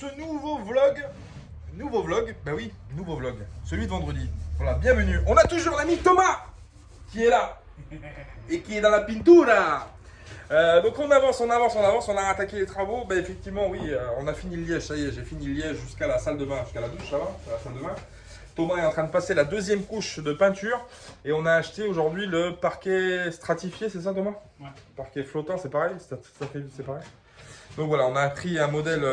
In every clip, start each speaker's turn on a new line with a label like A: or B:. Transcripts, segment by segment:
A: ce nouveau vlog. Bah oui, nouveau vlog. Celui de vendredi. Voilà, bienvenue. On a toujours l'ami Thomas qui est là et qui est dans la pintura. Donc on avance. On a attaqué les travaux. Bah effectivement, oui, on a fini le liège. Ça y est, j'ai fini le liège jusqu'à la salle de bain, jusqu'à la douche, ça va, c'est la salle de bain. Thomas est en train de passer la deuxième couche de peinture et on a acheté aujourd'hui le parquet stratifié, c'est ça Thomas?
B: Ouais.
A: Parquet flottant, c'est pareil? C'est pareil. Donc voilà, on a pris un modèle,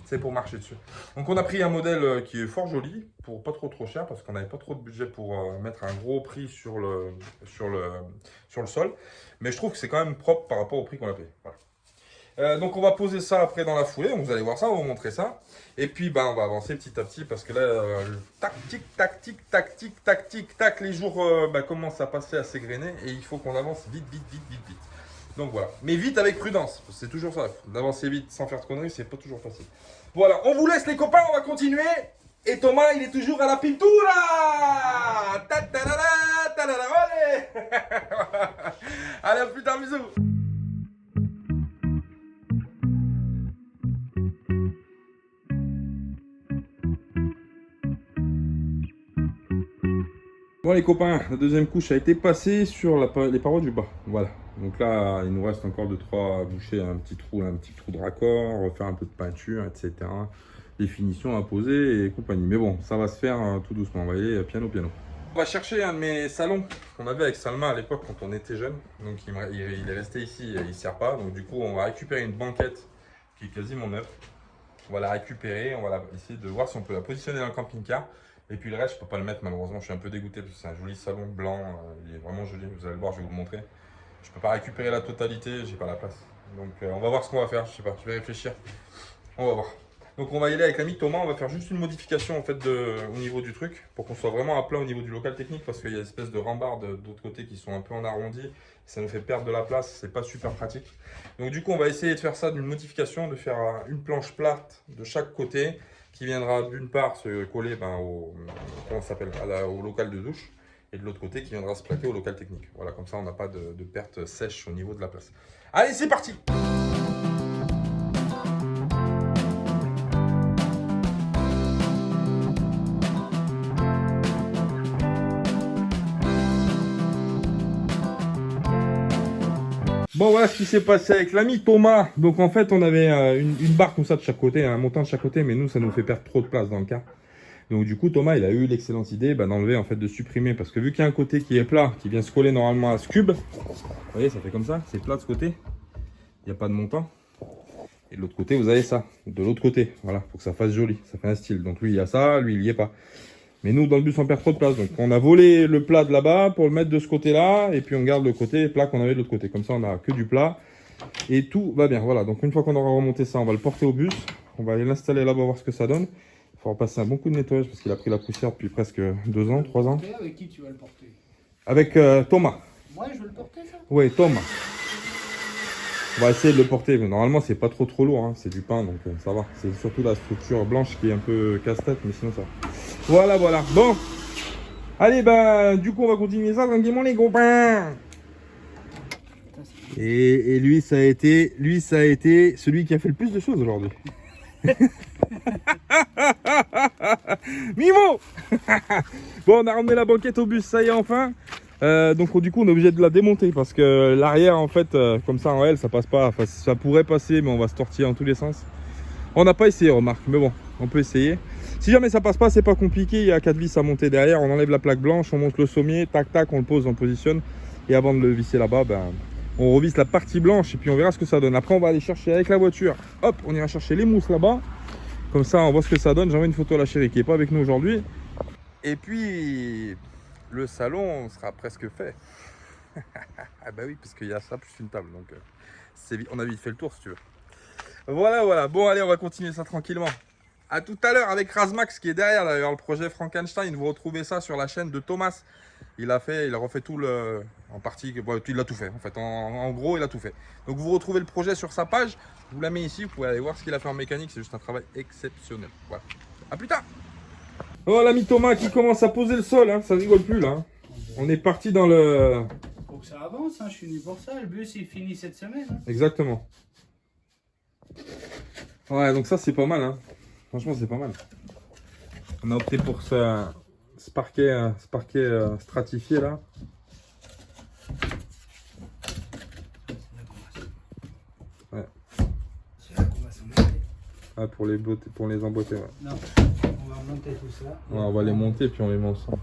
A: c'est pour marcher dessus. Donc on a pris un modèle qui est fort joli, pour pas trop cher, parce qu'on n'avait pas trop de budget pour mettre un gros prix sur le sol. Mais je trouve que c'est quand même propre par rapport au prix qu'on a payé. Voilà. Donc on va poser ça après dans la foulée, donc vous allez voir ça, on va vous montrer ça. Et puis on va avancer petit à petit parce que là, tac, tic, tac, les jours commencent à passer à s'égrener et il faut qu'on avance vite. Donc voilà, mais vite avec prudence, c'est toujours ça, d'avancer vite sans faire de conneries, c'est pas toujours facile. Voilà, on vous laisse les copains, on va continuer. Et Thomas, il est toujours à la pintura. Allez, à plus tard, bisous. Bon les copains, la deuxième couche a été passée sur les parois du bas, voilà. Donc là, il nous reste encore 2-3 à boucher, un petit trou de raccord, refaire un peu de peinture, etc. Des finitions à poser et compagnie. Mais bon, ça va se faire tout doucement, on va y aller piano. On va chercher un de mes salons qu'on avait avec Salma à l'époque quand on était jeune. Donc il est resté ici, il ne sert pas. Donc du coup, on va récupérer une banquette qui est quasiment neuve. On va la récupérer, on va essayer de voir si on peut la positionner dans le camping-car. Et puis le reste, je peux pas le mettre malheureusement, je suis un peu dégoûté parce que c'est un joli salon blanc, il est vraiment joli, vous allez le voir, je vais vous le montrer. Je peux pas récupérer la totalité, j'ai pas la place. Donc on va voir ce qu'on va faire, je sais pas, je vais réfléchir. On va voir. Donc on va y aller avec l'ami Thomas, on va faire juste une modification en fait au niveau du truc pour qu'on soit vraiment à plat au niveau du local technique parce qu'il y a une espèce de rambardes de l'autre côté qui sont un peu en arrondi. Ça nous fait perdre de la place, c'est pas super pratique. Donc du coup on va essayer de faire ça d'une modification, de faire une planche plate de chaque côté qui viendra d'une part se coller au local de douche et de l'autre côté qui viendra se plaquer au local technique. Voilà, comme ça on n'a pas de perte sèche au niveau de la place. Allez, c'est parti! Bon, voilà ce qui s'est passé avec l'ami Thomas. Donc en fait, on avait une barre comme ça de chaque côté, un montant de chaque côté, mais nous, ça nous fait perdre trop de place dans le car. Donc du coup, Thomas, il a eu l'excellente idée d'enlever, en fait, de supprimer, parce que vu qu'il y a un côté qui est plat, qui vient se coller normalement à ce cube, vous voyez, ça fait comme ça, c'est plat de ce côté, il n'y a pas de montant. Et de l'autre côté, vous avez ça, de l'autre côté, voilà, pour que ça fasse joli, ça fait un style. Donc lui, il y a ça, lui, il n'y est pas. Mais nous, dans le bus, on perd trop de place. Donc, on a volé le plat de là-bas pour le mettre de ce côté-là. Et puis, on garde le côté plat qu'on avait de l'autre côté. Comme ça, on n'a que du plat. Et tout va bien. Voilà. Donc, une fois qu'on aura remonté ça, on va le porter au bus. On va aller l'installer là-bas, voir ce que ça donne. Il faudra passer un bon coup de nettoyage parce qu'il a pris la poussière depuis presque 2 ans, 3 ans.
B: Avec qui tu vas le porter?
A: Avec Thomas.
B: Moi, je veux le porter, ça?
A: Oui, Thomas. On va essayer de le porter. Mais normalement, c'est pas trop lourd. Hein. C'est du pain, donc ça va. C'est surtout la structure blanche qui est un peu casse-tête. Mais sinon, ça va. Voilà. Bon. Allez, du coup, on va continuer ça tranquillement, les copains. Et lui, ça a été celui qui a fait le plus de choses aujourd'hui. Mimo. Bon, on a ramené la banquette au bus, ça y est, enfin. Donc du coup, on est obligé de la démonter parce que l'arrière, en fait, comme ça en L, ça passe pas. Enfin, ça pourrait passer, mais on va se tortiller en tous les sens. On n'a pas essayé, remarque, mais bon, on peut essayer. Si jamais ça passe pas, c'est pas compliqué. Il y a 4 vis à monter derrière. On enlève la plaque blanche, on monte le sommier, tac, on le pose, on le positionne. Et avant de le visser là-bas, on revisse la partie blanche et puis on verra ce que ça donne. Après, on va aller chercher avec la voiture. Hop, on ira chercher les mousses là-bas. Comme ça, on voit ce que ça donne. J'envoie une photo à la chérie qui n'est pas avec nous aujourd'hui. Et puis, le salon sera presque fait. Ah bah oui, parce qu'il y a ça plus une table. Donc, on a vite fait le tour si tu veux. Voilà. Bon, allez, on va continuer ça tranquillement. A tout à l'heure avec Razmax qui est derrière d'ailleurs le projet Frankenstein. Vous retrouvez ça sur la chaîne de Thomas. Il a refait tout en partie, il a tout fait en fait. En gros, il a tout fait. Donc vous retrouvez le projet sur sa page. Je vous la mets ici. Vous pouvez aller voir ce qu'il a fait en mécanique. C'est juste un travail exceptionnel. Voilà. À plus tard. Oh, l'ami Thomas qui commence à poser le sol. Hein. Ça rigole plus là. Hein. On est parti dans le.
B: Faut que ça avance. Hein. Je suis venu pour ça. Le bus il finit cette semaine. Hein.
A: Exactement. Ouais, donc ça c'est pas mal, hein. Franchement, c'est pas mal. On a opté pour ce parquet stratifié là. Ouais.
B: C'est là qu'on va s'en monter.
A: Ah, pour les emboîter, ouais.
B: Non, on va monter tout ça.
A: Ouais, on va les monter puis on les met ensemble.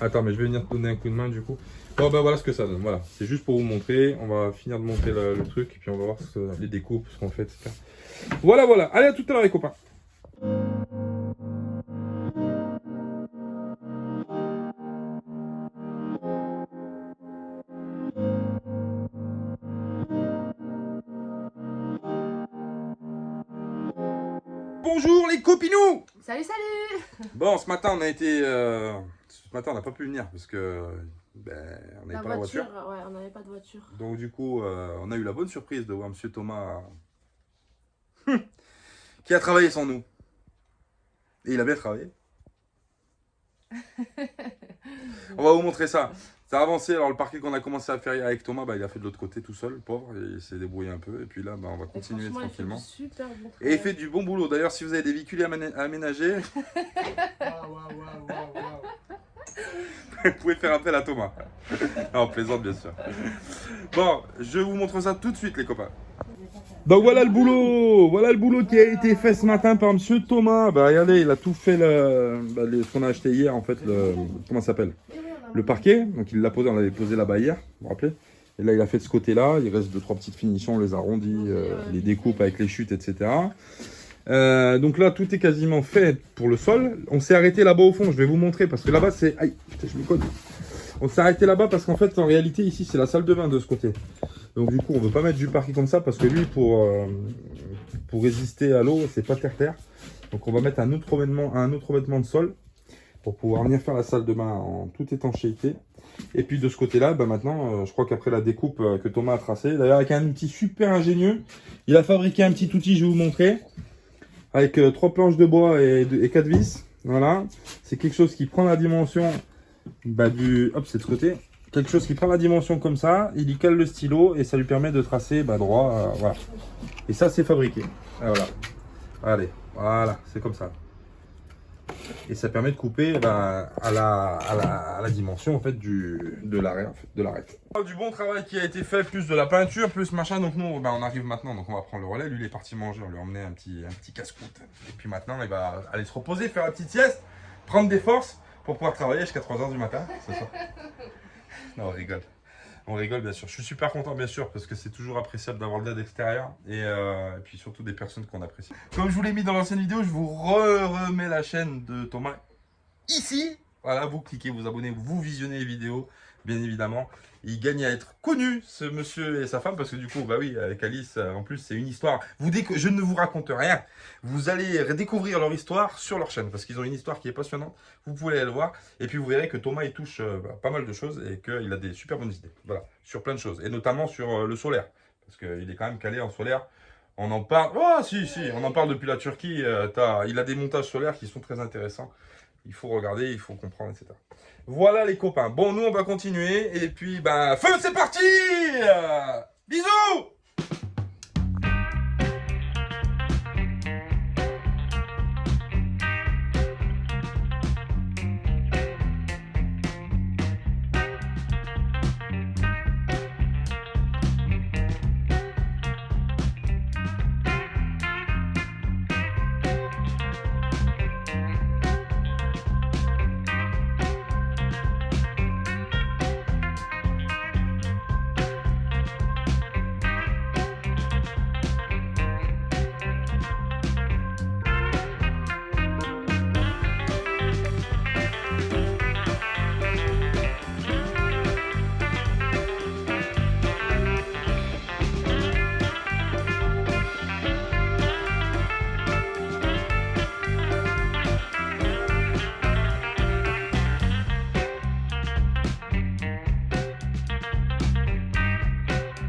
A: Attends, mais je vais venir te donner un coup de main du coup. Bon, bah voilà ce que ça donne. Voilà, c'est juste pour vous montrer. On va finir de monter le truc et puis on va voir les découpes, ce qu'on fait, etc. Voilà, voilà. Allez, à tout à l'heure, les copains. Bonjour les copinous.
C: Salut, salut!
A: Bon, ce matin on a été... Ce matin on n'a pas pu venir parce que... Ben, on n'avait pas la voiture.
C: Ouais, on n'avait pas de voiture.
A: Donc du coup, on a eu la bonne surprise de voir Monsieur Thomas qui a travaillé sans nous. Et il a bien travaillé. On va vous montrer ça. Ça a avancé. Alors le parquet qu'on a commencé à faire avec Thomas, bah, il a fait de l'autre côté tout seul, le pauvre. Et il s'est débrouillé un peu. Et puis là, bah, on va continuer tranquillement.
C: Il fait du super bon
A: Et il fait du bon boulot. D'ailleurs, si vous avez des véhicules à aménager, vous pouvez faire appel à Thomas. Non, on plaisante bien sûr. Bon, je vous montre ça tout de suite les copains. Donc voilà le boulot qui a été fait ce matin par Monsieur Thomas. Bah regardez, il a tout fait ce qu'on a acheté hier en fait, comment ça s'appelle? Le parquet. Donc il l'a posé, on l'avait posé là-bas hier, vous vous rappelez? Et là il a fait de ce côté-là, il reste 2-3 petites finitions, on les arrondit, les découpes avec les chutes, etc. Donc là tout est quasiment fait pour le sol. On s'est arrêté là-bas au fond, je vais vous montrer parce que là-bas c'est... Aïe, putain je me cogne. On s'est arrêté là-bas parce qu'en fait en réalité ici c'est la salle de bain de ce côté. Donc du coup on veut pas mettre du parquet comme ça parce que lui pour résister à l'eau c'est pas terre-terre. Donc on va mettre un autre revêtement de sol pour pouvoir venir faire la salle de bain en toute étanchéité. Et puis de ce côté-là, bah maintenant, je crois qu'après la découpe que Thomas a tracée, d'ailleurs avec un outil super ingénieux, il a fabriqué un petit outil, je vais vous montrer, avec 3 planches de bois et 4 vis. Voilà, c'est quelque chose qui prend la dimension hop, c'est de ce côté. Quelque chose qui prend la dimension comme ça, il y cale le stylo et ça lui permet de tracer droit, voilà. Et ça c'est fabriqué. Et voilà. Allez, voilà, c'est comme ça. Et ça permet de couper à la dimension en fait de l'arrêt Du bon travail qui a été fait, plus de la peinture, plus machin. Donc nous on arrive maintenant, donc on va prendre le relais. Lui il est parti manger, on lui a emmené un petit casse-croûte. Et puis maintenant il va aller se reposer, faire la petite sieste, prendre des forces pour pouvoir travailler jusqu'à 3 h du matin ce soir. Non, on rigole. On rigole bien sûr. Je suis super content bien sûr parce que c'est toujours appréciable d'avoir de l'aide extérieure et puis surtout des personnes qu'on apprécie. Comme je vous l'ai mis dans l'ancienne vidéo, je vous remets la chaîne de Thomas ici. Voilà, vous cliquez, vous abonnez, vous visionnez les vidéos, bien évidemment. Il gagne à être connu, ce monsieur et sa femme, parce que du coup, bah oui, avec Alice, en plus, c'est une histoire. Je ne vous raconte rien. Vous allez redécouvrir leur histoire sur leur chaîne, parce qu'ils ont une histoire qui est passionnante. Vous pouvez aller le voir. Et puis, vous verrez que Thomas, il touche pas mal de choses et qu'il a des super bonnes idées. Voilà, sur plein de choses. Et notamment sur le solaire, parce qu'il est quand même calé en solaire. On en parle. Oh, si, on en parle depuis la Turquie. Il a des montages solaires qui sont très intéressants. Il faut regarder, il faut comprendre, etc. Voilà les copains. Bon, nous, on va continuer. Et puis, feu, c'est parti! Bisous!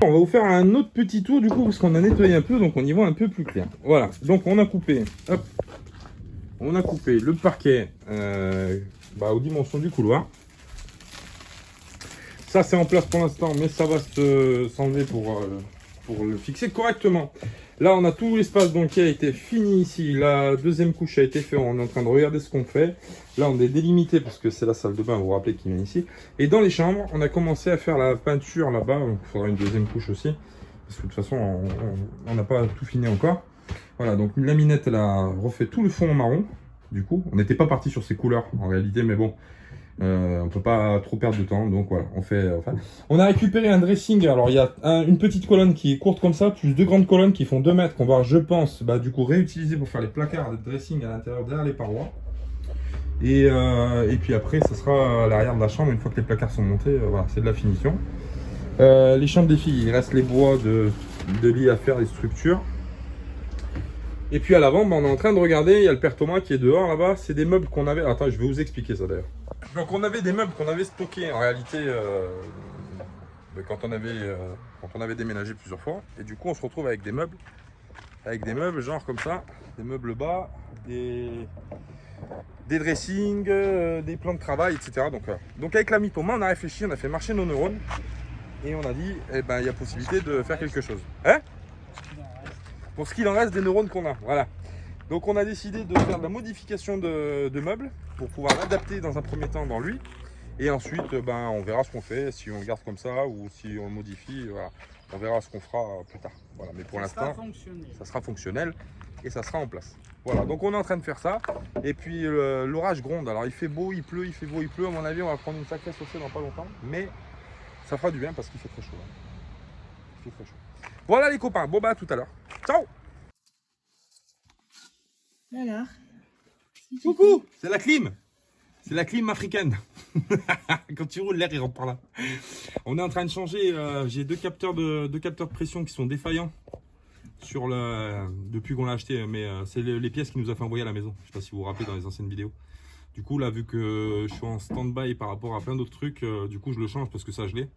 A: On va vous faire un autre petit tour du coup parce qu'on a nettoyé un peu, donc on y voit un peu plus clair. Voilà, donc on a coupé, hop, on a coupé le parquet aux dimensions du couloir. Ça c'est en place pour l'instant, mais ça va s'enlever pour le fixer correctement. Là, on a tout l'espace donc qui a été fini ici. La deuxième couche a été faite. On est en train de regarder ce qu'on fait. Là, on est délimité parce que c'est la salle de bain. Vous vous rappelez qu'il vient ici. Et dans les chambres, on a commencé à faire la peinture là-bas. Donc, il faudra une deuxième couche aussi. Parce que de toute façon, on n'a pas tout fini encore. Voilà, donc la minette, elle a refait tout le fond en marron. Du coup, on n'était pas parti sur ces couleurs en réalité, mais bon. On peut pas trop perdre de temps, donc voilà, on a récupéré un dressing. Alors il y a une petite colonne qui est courte comme ça, plus deux grandes colonnes qui font 2 mètres, qu'on va, je pense, du coup réutiliser pour faire les placards de dressing à l'intérieur derrière les parois. Et puis après, ça sera à l'arrière de la chambre, une fois que les placards sont montés, voilà, c'est de la finition. Les chambres des filles, il reste les bois de lit à faire, les structures. Et puis à l'avant, on est en train de regarder, il y a le père Thomas qui est dehors là-bas, c'est des meubles qu'on avait. Attends, je vais vous expliquer ça d'ailleurs. Donc on avait des meubles qu'on avait stockés en réalité quand on avait déménagé plusieurs fois. Et du coup on se retrouve avec des meubles genre comme ça, des meubles bas, des dressings, des plans de travail, etc. Donc avec l'ami Thomas, on a réfléchi, on a fait marcher nos neurones et on a dit, eh ben il y a possibilité de faire quelque chose. Hein? Pour ce qu'il en reste des neurones qu'on a, voilà. Donc on a décidé de faire de la modification de meubles pour pouvoir l'adapter dans un premier temps dans lui. Et ensuite, on verra ce qu'on fait, si on le garde comme ça ou si on le modifie. Voilà. On verra ce qu'on fera plus tard. Voilà. Mais pour l'instant, ça sera fonctionnel et ça sera en place. Voilà, donc on est en train de faire ça. Et puis l'orage gronde. Alors il fait beau, il pleut, il fait beau, il pleut. À mon avis, on va prendre une sacrée saucée dans pas longtemps. Mais ça fera du bien parce qu'il fait très chaud. Il fait très chaud. Voilà les copains, bon à tout à l'heure. Ciao!
C: Alors,
A: Coucou, c'est la clim. C'est la clim africaine. Quand tu roules, l'air il rentre par là. On est en train de changer. J'ai deux capteurs de pression qui sont défaillants depuis qu'on l'a acheté. Mais c'est les pièces qu'il nous a fait envoyer à la maison. Je ne sais pas si vous vous rappelez dans les anciennes vidéos. Du coup, là, vu que je suis en stand-by par rapport à plein d'autres trucs, du coup, je le change parce que ça gelait.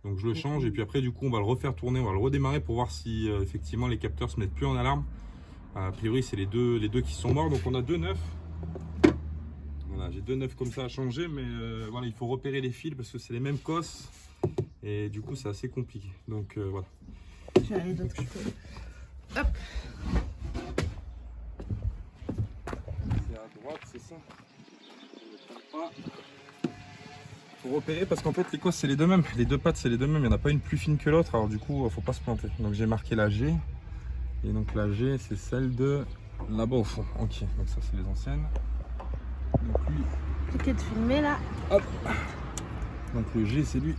A: Donc, je le change et puis après, du coup, on va le refaire tourner, on va le redémarrer pour voir si effectivement les capteurs se mettent plus en alarme. A priori, c'est les deux qui sont morts. Donc, on a 2 neufs. Voilà, j'ai 2 neufs comme ça à changer, mais voilà, il faut repérer les fils parce que c'est les mêmes cosses et du coup, c'est assez compliqué. Donc, voilà.
C: je vais aller de l'autre côté. Hop.
A: C'est à droite, c'est ça. Faut repérer parce qu'en fait les cosses c'est les deux mêmes, les deux pattes c'est les deux mêmes, il n'y en a pas une plus fine que l'autre, alors du coup faut pas se planter. Donc j'ai marqué la G, et donc la G c'est celle de là-bas au fond. Ok, donc ça c'est les anciennes. Donc lui,
C: Ok de filmer là.
A: hop. Donc le G c'est lui.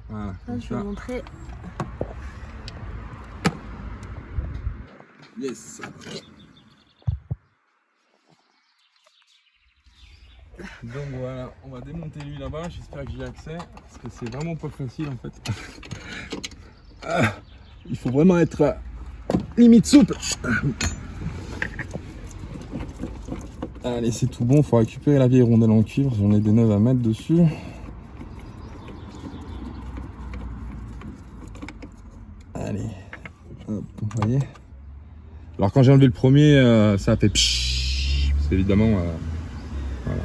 A: Voilà,
C: Là,
A: comme
C: je vais
A: ça.
C: vous montrer.
A: Yes. Donc voilà, on va démonter lui là-bas, j'espère que j'y ai accès, parce que c'est vraiment pas facile en fait. Ah, il faut vraiment être limite souple. Allez, c'est tout bon, il faut récupérer la vieille rondelle en cuivre, j'en ai des neuves à mettre dessus. Allez, hop, vous voyez. Alors quand j'ai enlevé le premier, ça a fait pshhh, parce qu'évidemment, voilà.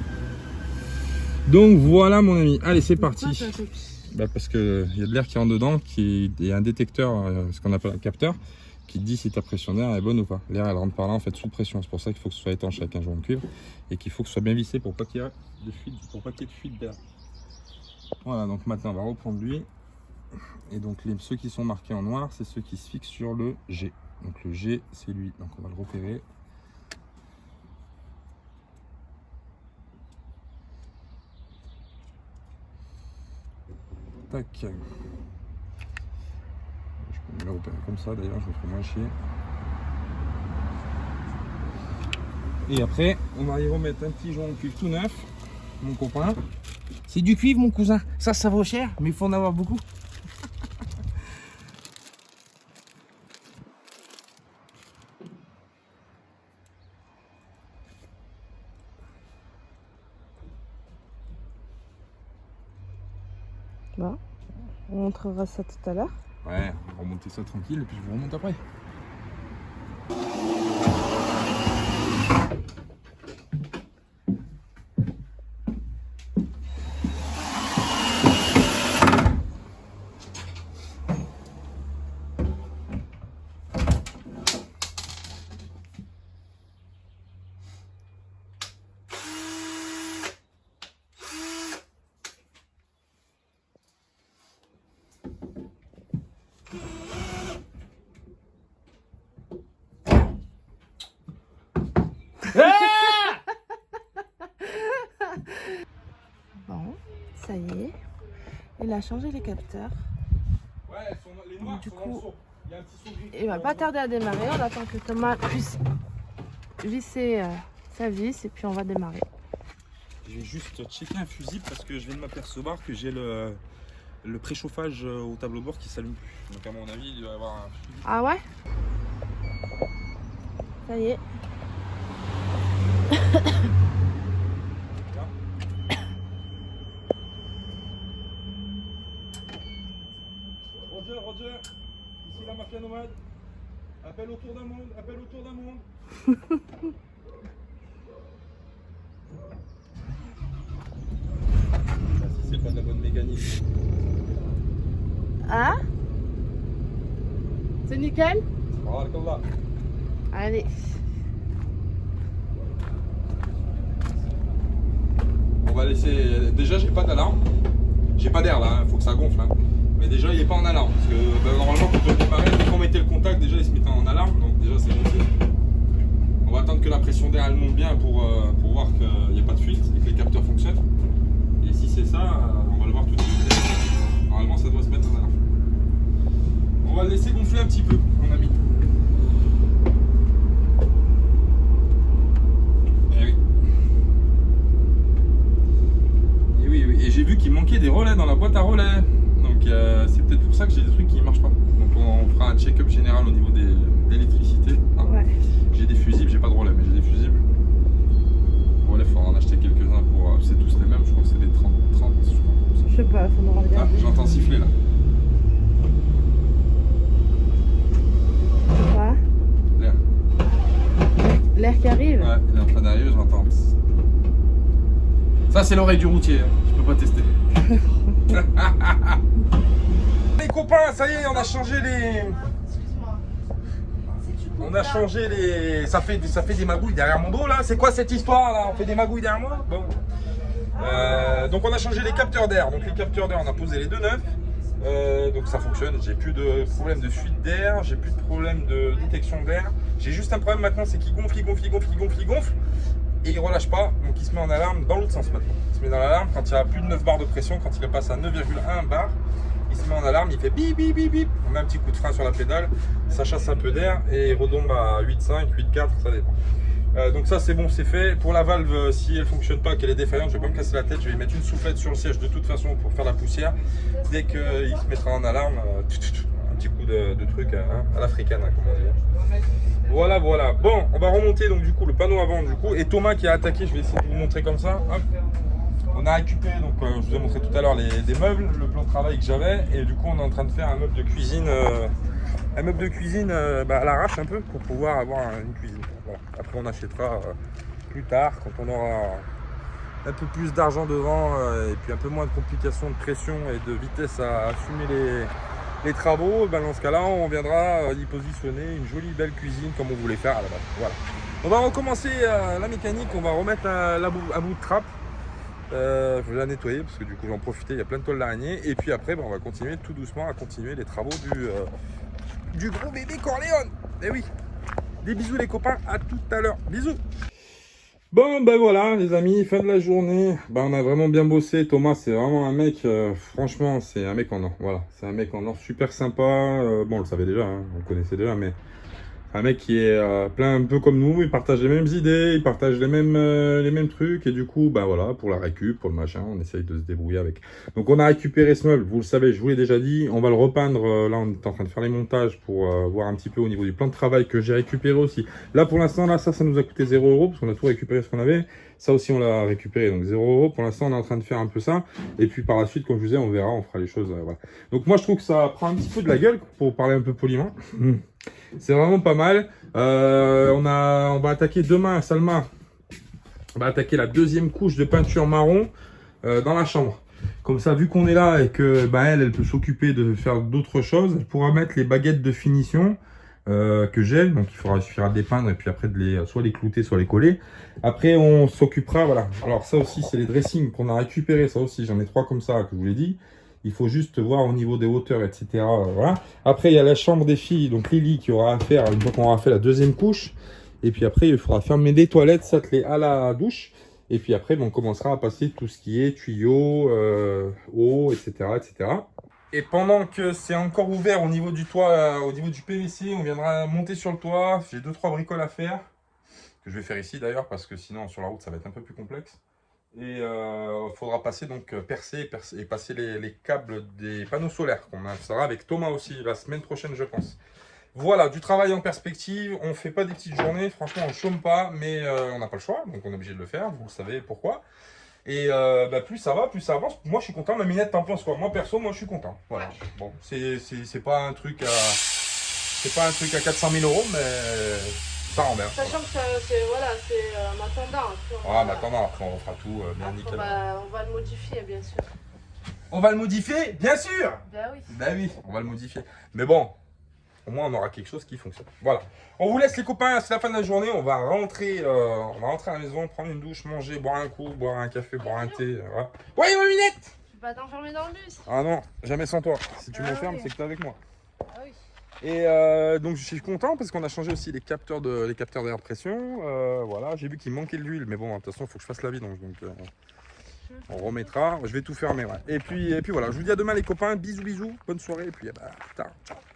A: Donc voilà mon ami, allez c'est parti.
C: Pourquoi ça fait pss?
A: Parce qu'il y a de l'air qui rentre dedans, il y a un détecteur, ce qu'on appelle un capteur, qui te dit si ta pression d'air est bonne ou pas. L'air elle rentre par là en fait sous pression, c'est pour ça qu'il faut que ce soit étanche avec un joint de cuivre et qu'il faut que ce soit bien vissé pour pas qu'il y ait de fuite, de fuite d'air. Voilà, donc maintenant on va reprendre lui. Et donc ceux qui sont marqués en noir, c'est ceux qui se fixent sur le G. Donc le G c'est lui, donc on va le repérer. Tac. Je peux me le repérer comme ça d'ailleurs, je me ferai moins chier. Et après, on va y remettre un petit joint de cuivre tout neuf, mon copain. C'est du cuivre mon cousin, ça vaut cher, mais il faut en avoir beaucoup.
C: Bon, on montrera ça tout à l'heure.
A: Ouais, on va remonter ça tranquille et puis je vous remonte après.
C: Il a changé les capteurs.
A: Ouais, les noirs
C: Du
A: sont
C: coup,
A: dans le seau. Il y a un petit seau gris.
C: Il va pas tarder à démarrer. On attend que Thomas puisse visser sa vis et puis on va démarrer.
A: Je vais juste checker un fusible parce que je viens de m'apercevoir que j'ai le préchauffage au tableau de bord qui s'allume plus. Donc à mon avis, il doit y avoir un fusible.
C: Ah ouais? Ça y est.
A: Roger, Roger. Ici la mafia nomade. Appel autour d'un monde, appel autour d'un monde. Si c'est pas de la bonne mécanique.
C: Ah? C'est nickel?
A: Barakallah.
C: Allez.
A: On va laisser. Déjà, j'ai pas d'alarme. J'ai pas d'air là, faut que ça gonfle. Hein. Mais déjà, il est pas en alarme. Parce que normalement, quand on démarrait, dès qu'on mettait le contact, déjà il se mettait en alarme. Donc, déjà, c'est bon. On va attendre que la pression d'air elle monte bien pour voir qu'il n'y a pas de fuite et que les capteurs fonctionnent. Et si c'est ça, on va le voir tout de suite. Normalement, ça doit se mettre en alarme. On va le laisser gonfler un petit peu, mon ami. Et j'ai vu qu'il manquait des relais dans la boîte à relais. Donc c'est peut-être pour ça que j'ai des trucs qui ne marchent pas. Donc on fera un check-up général au niveau de l'électricité. Ah,
C: Ouais.
A: j'ai des fusibles, j'ai pas de relais, mais j'ai des fusibles. Relais, il faudra en acheter quelques-uns pour. C'est tous les mêmes, je crois que c'est des 30, je crois.
C: Je sais pas, faut nous
A: Ah,
C: regarder.
A: j'entends siffler là.
C: Quoi?
A: L'air.
C: L'air qui arrive?
A: Ouais, il est en train d'arriver, je l'entends. Ça, c'est l'oreille du routier, hein. Je peux pas tester. Les copains, ça y est, on a changé les. On a changé les. Ça fait des magouilles derrière mon dos là. C'est quoi cette histoire là? On fait des magouilles derrière moi? Bon. Donc on a changé les capteurs d'air. Donc les capteurs d'air, on a posé les deux neufs. Donc ça fonctionne. J'ai plus de problème de fuite d'air. J'ai plus de problème de détection d'air. J'ai juste un problème maintenant, c'est qu'il gonfle, il gonfle, il gonfle, il gonfle, il gonfle. Et il relâche pas, donc il se met en alarme dans l'autre sens maintenant. Il se met dans l'alarme quand il y a plus de 9 bars de pression, quand il passe à 9,1 bars, il se met en alarme, il fait bip bip bip bip. On met un petit coup de frein sur la pédale, ça chasse un peu d'air et il retombe à 8,5, 8,4, ça dépend. Donc ça c'est bon, c'est fait. Pour la valve, si elle fonctionne pas, qu'elle est défaillante, je vais pas me casser la tête, je vais mettre une soufflette sur le siège de toute façon pour faire la poussière. Dès qu'il se mettra en alarme, un petit coup de truc à l'africaine, hein, comme on dit. Voilà, voilà. Bon, on va remonter donc du coup le panneau avant du coup. Et Thomas qui a attaqué, je vais essayer de vous montrer comme ça. Hop. On a récupéré, donc je vous ai montré tout à l'heure des meubles, le plan de travail que j'avais. Et du coup on est en train de faire un meuble de cuisine, à l'arrache un peu pour pouvoir avoir une cuisine. Voilà. Après on achètera plus tard quand on aura un peu plus d'argent devant et puis un peu moins de complications de pression et de vitesse à assumer les travaux. Ben dans ce cas-là, on viendra y positionner une jolie belle cuisine comme on voulait faire à la base. Voilà. On va recommencer la mécanique, on va remettre un bout de trappe. Je vais la nettoyer parce que du coup j'en profitais, il y a plein de toiles d'araignée. Et puis après, ben, on va continuer tout doucement à continuer les travaux du gros bébé Corleone. Eh oui, des bisous les copains, à tout à l'heure. Bisous. Bon ben voilà les amis, fin de la journée, on a vraiment bien bossé. Thomas c'est vraiment un mec, franchement c'est un mec en or, voilà, c'est un mec en or super sympa, bon on le savait déjà, hein, on le connaissait déjà, mais un mec qui est plein un peu comme nous, il partage les mêmes idées, il partage les mêmes trucs, et du coup voilà, pour la récup, pour le machin, on essaye de se débrouiller avec. Donc on a récupéré ce meuble, vous le savez, je vous l'ai déjà dit, on va le repeindre, là on est en train de faire les montages pour voir un petit peu au niveau du plan de travail que j'ai récupéré aussi. Là pour l'instant, là ça nous a coûté 0 €, parce qu'on a tout récupéré ce qu'on avait, ça aussi on l'a récupéré, donc 0 €, pour l'instant on est en train de faire un peu ça, et puis par la suite, comme je vous disais, on verra, on fera les choses, voilà. Donc moi je trouve que ça prend un petit peu de la gueule, pour parler un peu poliment. C'est vraiment pas mal. On va attaquer demain à Salma. On va attaquer la deuxième couche de peinture marron dans la chambre. Comme ça, vu qu'on est là et que elle peut s'occuper de faire d'autres choses, elle pourra mettre les baguettes de finition que j'ai. Donc il suffira de les peindre et puis après de soit les clouter, soit les coller. Après on s'occupera, voilà. Alors ça aussi c'est les dressings qu'on a récupérés. Ça aussi j'en ai 3 comme ça que je vous l'ai dit. Il faut juste voir au niveau des hauteurs, etc. Voilà. Après, il y a la chambre des filles, donc Lily, qui aura à faire une fois qu'on aura fait la deuxième couche. Et puis après, il faudra fermer les toilettes, s'atteler à la douche. Et puis après, on commencera à passer tout ce qui est tuyaux, eau, etc., etc. Et pendant que c'est encore ouvert au niveau du toit, au niveau du PVC, on viendra monter sur le toit. J'ai 2-3 bricoles à faire, que je vais faire ici d'ailleurs, parce que sinon sur la route ça va être un peu plus complexe. Et il faudra passer, donc percer et passer les câbles des panneaux solaires, qu'on fera avec Thomas aussi la semaine prochaine je pense. Voilà, du travail en perspective, on ne fait pas des petites journées, franchement on ne chôme pas, mais on n'a pas le choix, donc on est obligé de le faire, vous le savez pourquoi. Et plus ça va, plus ça avance. Moi je suis content, ma Minette t'en penses quoi? Moi perso, moi je suis content. Voilà. Bon, c'est pas un truc à 400 000 €, mais ça rend bien.
C: Sachant que c'est en attendant.
A: En attendant, après on refera tout bien
C: Après,
A: nickel.
C: on va le modifier, bien sûr.
A: On va le modifier, bien sûr.
C: Ben oui.
A: Ben oui, on va le modifier. Mais bon, au moins on aura quelque chose qui fonctionne. Voilà. On vous laisse les copains, c'est la fin de la journée. On va rentrer à la maison, prendre une douche, manger, boire un coup, boire un café, boire un thé. Voilà. Oui, ma Minette.
C: Tu vas t'enfermer dans le bus.
A: Ah non, jamais sans toi. Si tu
C: Ah
A: m'enfermes,
C: oui.
A: c'est que t'es avec moi.
C: Ah oui.
A: Et donc je suis content parce qu'on a changé aussi les capteurs d'air pression. Voilà, j'ai vu qu'il manquait de l'huile, mais bon, de toute façon, il faut que je fasse la vidange. Donc on remettra. Je vais tout fermer. Ouais. Et puis voilà, je vous dis à demain les copains. Bisous, bisous. Bonne soirée. Et puis plus tard. Ciao.